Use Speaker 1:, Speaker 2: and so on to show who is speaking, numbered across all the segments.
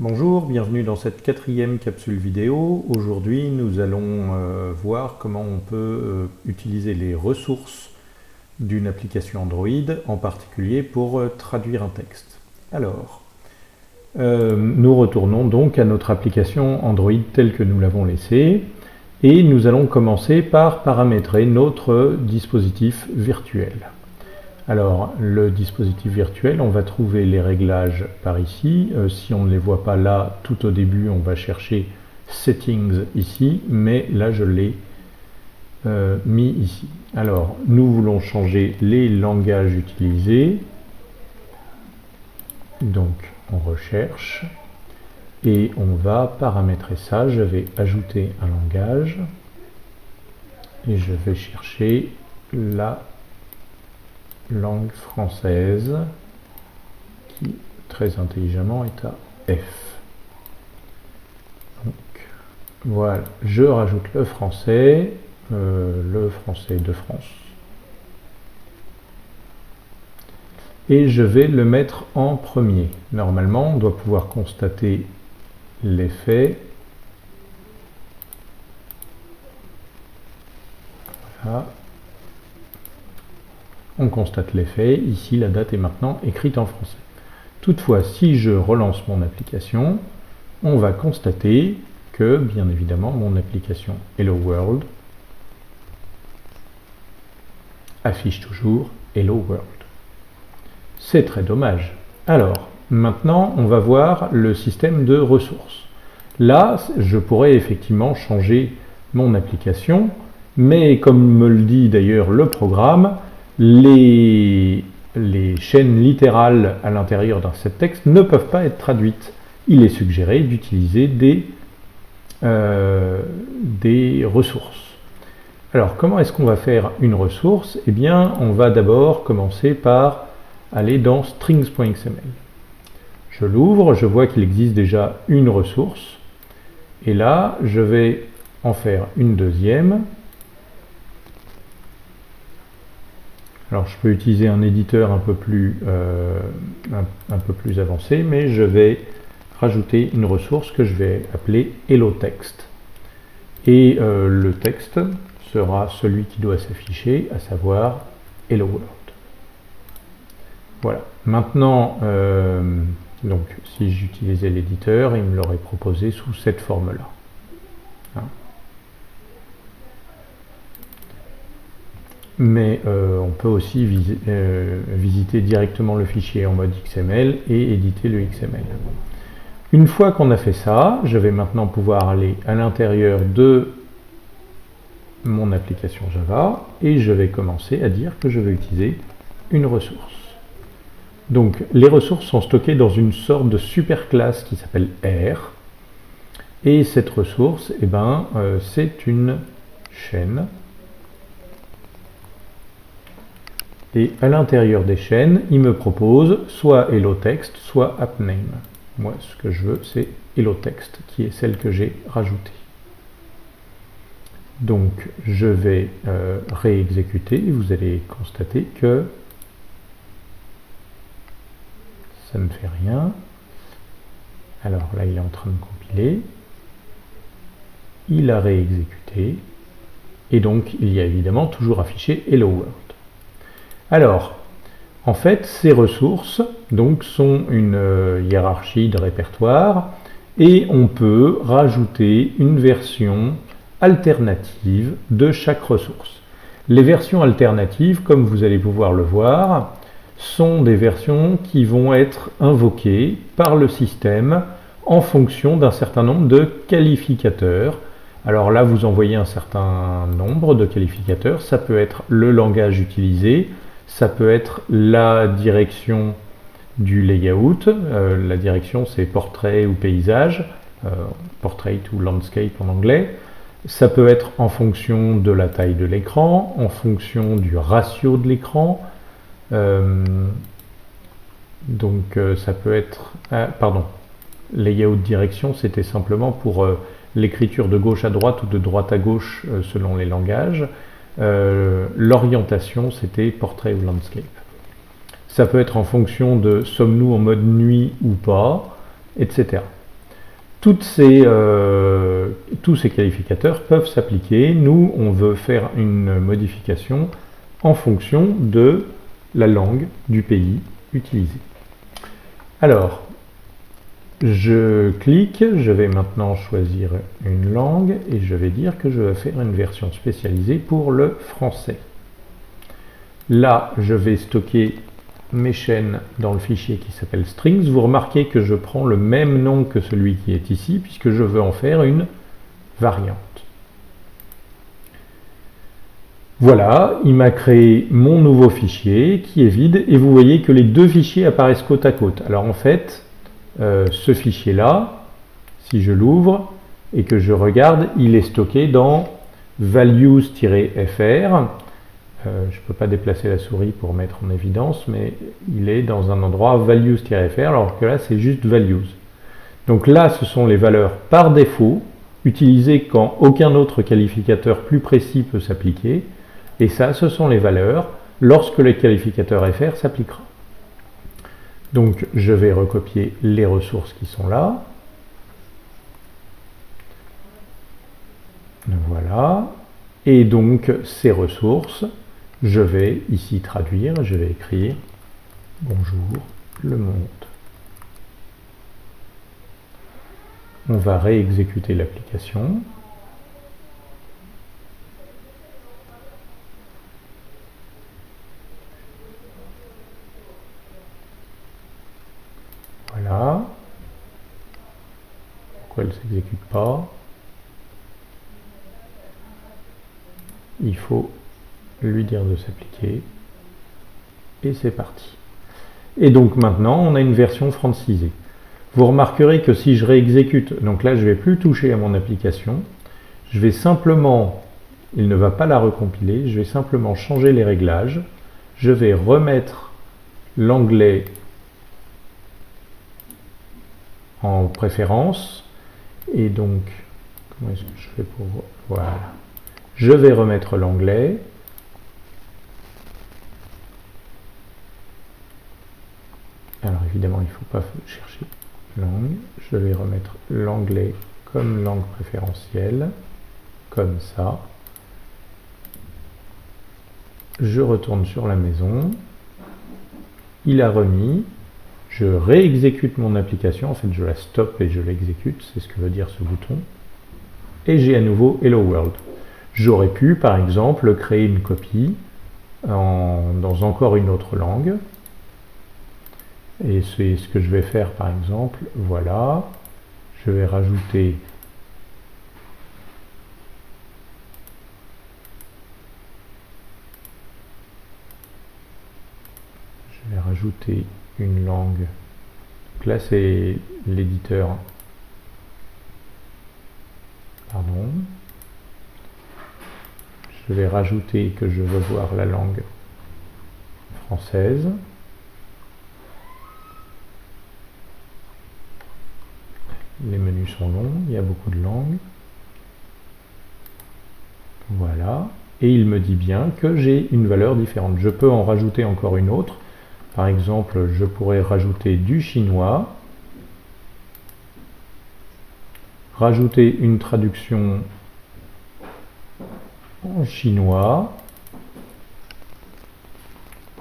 Speaker 1: Bonjour, bienvenue dans cette quatrième capsule vidéo. Aujourd'hui, nous allons voir comment on peut utiliser les ressources d'une application Android, en particulier pour traduire un texte. Alors, nous retournons donc à notre application Android telle que nous l'avons laissée, et nous allons commencer par paramétrer notre dispositif virtuel. Alors, le dispositif virtuel, on va trouver les réglages par ici. Si on ne les voit pas là, tout au début, on va chercher Settings ici, mais là, je l'ai mis ici. Alors, nous voulons changer les langages utilisés. Donc, on recherche et on va paramétrer ça. Je vais ajouter un langage et je vais chercher la langue française qui très intelligemment est à F. Donc voilà, je rajoute le français de France, et je vais le mettre en premier. Normalement, on doit pouvoir constater l'effet. Voilà. On constate l'effet, ici la date est maintenant écrite en français. Toutefois, si je relance mon application, on va constater que, bien évidemment, mon application Hello World affiche toujours Hello World. C'est très dommage. Alors, maintenant, on va voir le système de ressources. Là, je pourrais effectivement changer mon application, mais comme me le dit d'ailleurs le programme, les chaînes littérales à l'intérieur d'un set texte ne peuvent pas être traduites. Il est suggéré d'utiliser des ressources. Alors, comment est-ce qu'on va faire une ressource? Eh bien, on va d'abord commencer par aller dans strings.xml. Je l'ouvre, je vois qu'il existe déjà une ressource, et là, je vais en faire une deuxième. Alors, je peux utiliser un éditeur un peu plus avancé, mais je vais rajouter une ressource que je vais appeler HelloText. Et le texte sera celui qui doit s'afficher, à savoir Hello World. Voilà. Maintenant, donc, si j'utilisais l'éditeur, il me l'aurait proposé sous cette forme-là. Hein. Mais on peut aussi visiter directement le fichier en mode XML et éditer le XML. Une fois qu'on a fait ça, je vais maintenant pouvoir aller à l'intérieur de mon application Java et je vais commencer à dire que je vais utiliser une ressource. Donc les ressources sont stockées dans une sorte de superclasse qui s'appelle R, et cette ressource, eh ben, c'est une chaîne. Et à l'intérieur des chaînes, il me propose soit HelloText, soit AppName. Moi, ce que je veux, c'est HelloText, qui est celle que j'ai rajoutée. Donc, je vais réexécuter, et vous allez constater que ça ne fait rien. Alors là, il est en train de compiler. Il a réexécuté. Et donc, il y a évidemment toujours affiché Hello World. Alors, en fait, ces ressources donc, sont une hiérarchie de répertoire et on peut rajouter une version alternative de chaque ressource. Les versions alternatives, comme vous allez pouvoir le voir, sont des versions qui vont être invoquées par le système en fonction d'un certain nombre de qualificateurs. Alors là, vous envoyez un certain nombre de qualificateurs. Ça peut être le langage utilisé, ça peut être la direction du layout. La direction, c'est portrait ou paysage, portrait ou landscape en anglais. Ça peut être en fonction de la taille de l'écran, en fonction du ratio de l'écran. Ça peut être... layout direction, c'était simplement pour l'écriture de gauche à droite ou de droite à gauche selon les langages. L'orientation, c'était portrait ou landscape. Ça peut être en fonction de sommes-nous en mode nuit ou pas, etc. tous ces qualificateurs peuvent s'appliquer. Nous, on veut faire une modification en fonction de la langue du pays utilisé. Alors, je clique, je vais maintenant choisir une langue et je vais dire que je vais faire une version spécialisée pour le français. Là, je vais stocker mes chaînes dans le fichier qui s'appelle strings. Vous remarquez que je prends le même nom que celui qui est ici puisque je veux en faire une variante. Voilà, il m'a créé mon nouveau fichier qui est vide et vous voyez que les deux fichiers apparaissent côte à côte. Alors en fait, ce fichier-là, si je l'ouvre et que je regarde, il est stocké dans values-fr. Je ne peux pas déplacer la souris pour mettre en évidence, mais il est dans un endroit values-fr, alors que là c'est juste values. Donc là ce sont les valeurs par défaut, utilisées quand aucun autre qualificateur plus précis peut s'appliquer, et ça ce sont les valeurs lorsque le qualificateur fr s'appliquera. Donc je vais recopier les ressources qui sont là. Voilà. Et donc ces ressources, je vais ici traduire, je vais écrire « Bonjour, le monde ». On va réexécuter l'application. Voilà. Pourquoi elle ne s'exécute pas? Il faut lui dire de s'appliquer. Et c'est parti. Et donc maintenant, on a une version francisée. Vous remarquerez que si je réexécute, donc là je ne vais plus toucher à mon application, je vais simplement, il ne va pas la recompiler, je vais simplement changer les réglages, je vais remettre l'anglais en préférence, et donc, comment est-ce que je fais pour... Voilà. Je vais remettre l'anglais. Alors évidemment, il ne faut pas chercher langue. Je vais remettre l'anglais comme langue préférentielle, comme ça. Je retourne sur la maison. Il a remis. Je réexécute mon application. En fait, je la stoppe et je l'exécute. C'est ce que veut dire ce bouton. Et j'ai à nouveau Hello World. J'aurais pu, par exemple, créer une copie dans encore une autre langue. Et c'est ce que je vais faire, par exemple. Voilà. Je vais rajouter une langue. Donc là, c'est l'éditeur. Pardon. Je vais rajouter que je veux voir la langue française. Les menus sont longs, il y a beaucoup de langues. Voilà. Et il me dit bien que j'ai une valeur différente. Je peux en rajouter encore une autre. Par exemple, je pourrais rajouter du chinois. Rajouter une traduction en chinois.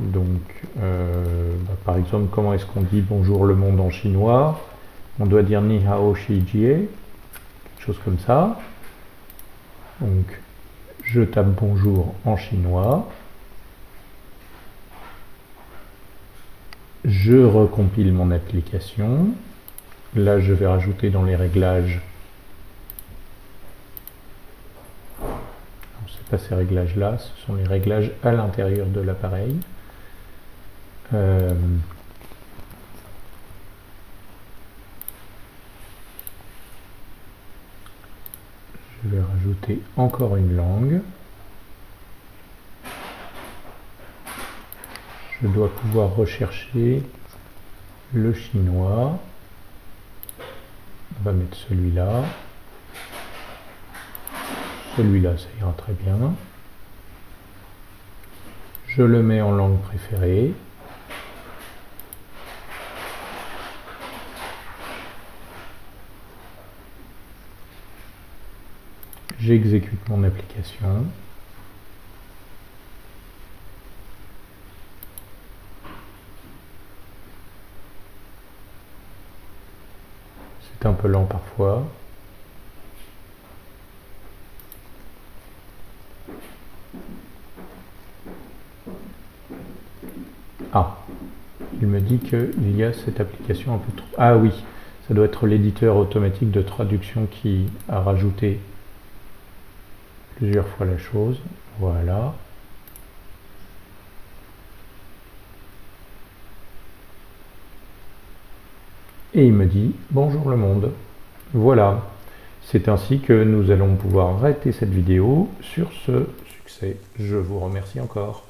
Speaker 1: Donc, par exemple, comment est-ce qu'on dit bonjour le monde en chinois? On doit dire ni hao shi jie, quelque chose comme ça. Donc, je tape bonjour en chinois. Je recompile mon application. Là, je vais rajouter dans les réglages. Ce n'est pas ces réglages-là, ce sont les réglages à l'intérieur de l'appareil. Je vais rajouter encore une langue. Je dois pouvoir rechercher le chinois. On va mettre celui-là. Celui-là, ça ira très bien. Je le mets en langue préférée. j'exécute mon application. C'est un peu lent parfois. Ah, il me dit qu'il y a cette application un peu trop... Ah oui, ça doit être l'éditeur automatique de traduction qui a rajouté plusieurs fois la chose. Voilà. Et il me dit « Bonjour le monde ». Voilà. C'est ainsi que nous allons pouvoir arrêter cette vidéo sur ce succès. Je vous remercie encore.